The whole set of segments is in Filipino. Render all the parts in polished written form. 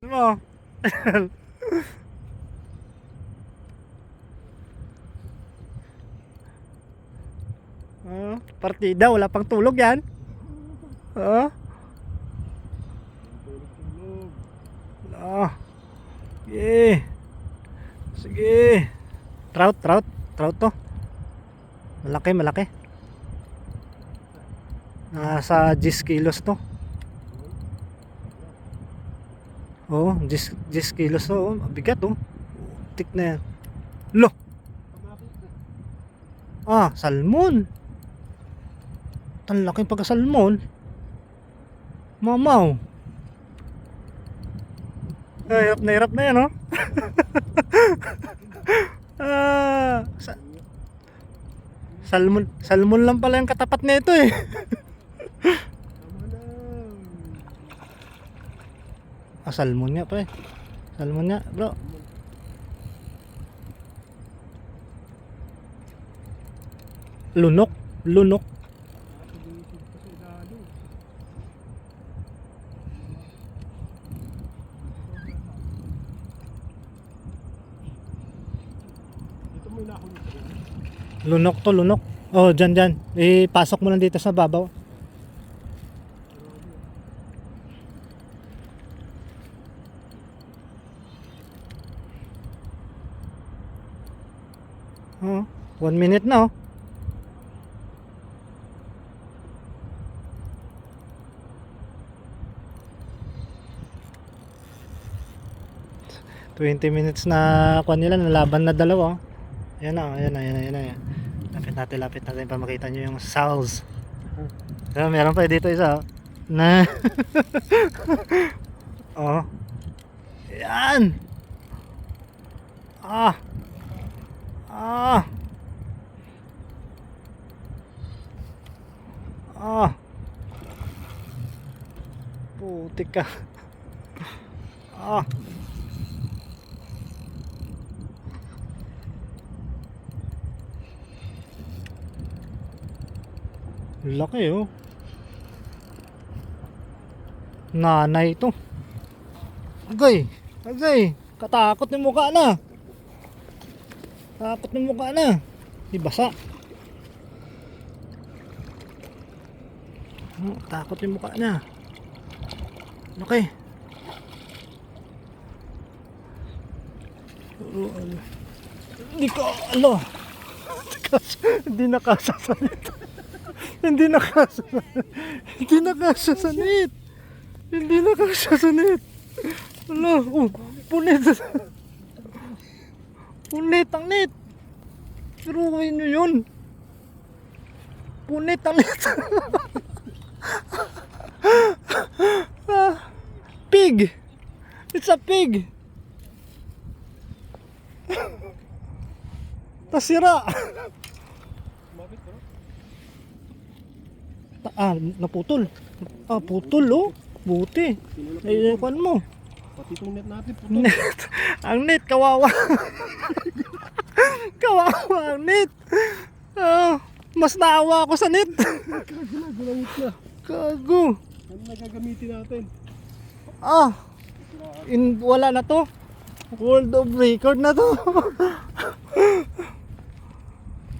Mo. Partida, wala pang tulog yan. Oh. Ah. Sige. Sige. Trout to. Malaki, malaki. Nasa 10 kilos to. Oh, 10 kilos to. Oh. Bigat oh. Tik na yan. Lo. Salmon. Ang laking pagka-salmon. Mamaw. Hirap na yan, oh. Salmon lang pala yung katapat nito eh. Salmon nga pa eh. Salmon nga, bro. Lunok. Lunok. Oh, dyan. Ipasok mo lang dito sa babaw. Oh, 1 minute na oh. $20 minutes na kuha nila, nalaban na dalawa. Ayan na. Lapit natin para makita nyo yung sows. Meron pa dito isa na oh. Ayan. Putik ka. Laki oh. Nanay ito. Agay. Katakot ng mukha na. Ibasa. Takot yung mukha na. Okay. Hindi nakasasanit. Hindi nakasasanit. Ala, punit. Punit ang net. Turuin nyo yun. Punit ang net. Pig. It's a pig. Tasira. Naputol. Putol oh. Buti. Ay, kuan mo. Pati itong net natin putol. Ang net, kawawa. Kawawa ang net. Mas naawa ako sa net. Gago. Ano na gagamitin natin? Wala na to. World of record na to.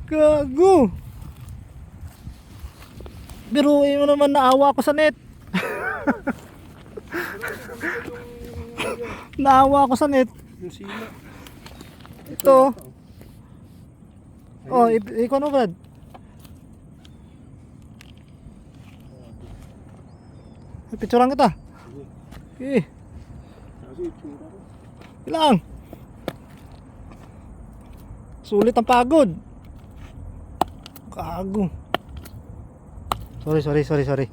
Gago. Biruin mo naman, naawa ako sa net. Naawa ako sa net. Yung sila. Ito. Ikaw na Brad. Picturean kita. Okay. Ilang. Sulit ang pagod. Gago. Sorry.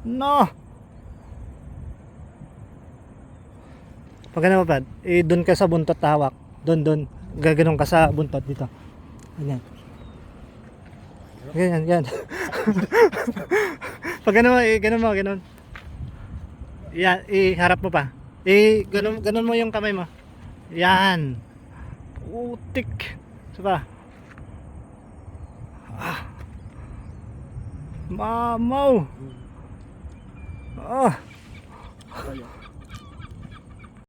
No. Pag ano ba, doon ka sa buntot hawak. Doon. Gaganon ka sa buntot dito. Ganyan. Pag ano, ganon. Yan, iharap mo pa. Ganon mo yung kamay mo. Yan. Utik. Sapa. Mamaw. Ah.